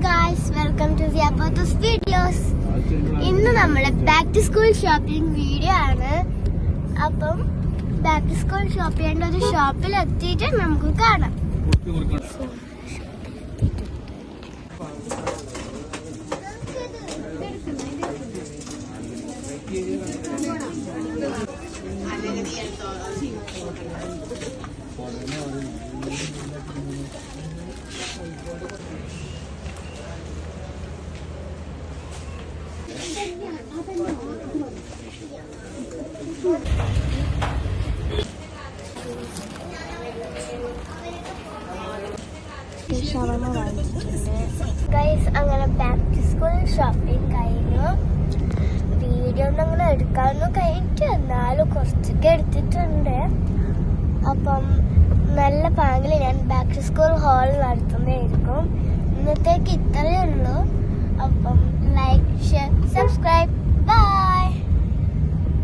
Guys, welcome to Ziapath's videos. ഇന്ന് നമ്മുടെ back to school shopping video ആണ്. അപ്പം ബാക്ക് ടു സ്കൂൾ ഷോപ്പ് ചെയ്യേണ്ട ഒരു ഷോപ്പിൽ എത്തിയിട്ട് നമുക്ക് കാണാം. ഗൈസ്, അങ്ങനെ ബാക്ക് ടു സ്കൂൾ ഷോപ്പിംഗ് കഴിഞ്ഞു. വീഡിയോ ഒന്നും അങ്ങനെ എടുക്കാനൊന്നും കഴിഞ്ഞിട്ട്, എന്നാലും കുറച്ചൊക്കെ എടുത്തിട്ടുണ്ട്. അപ്പം നല്ല പാങ്ങിൽ ഞാൻ ബാക്ക് ടു സ്കൂൾ ഹോൾ നടത്തുന്നതായിരിക്കും. ഇന്നത്തേക്ക് ഇത്രയേ ഉള്ളൂ.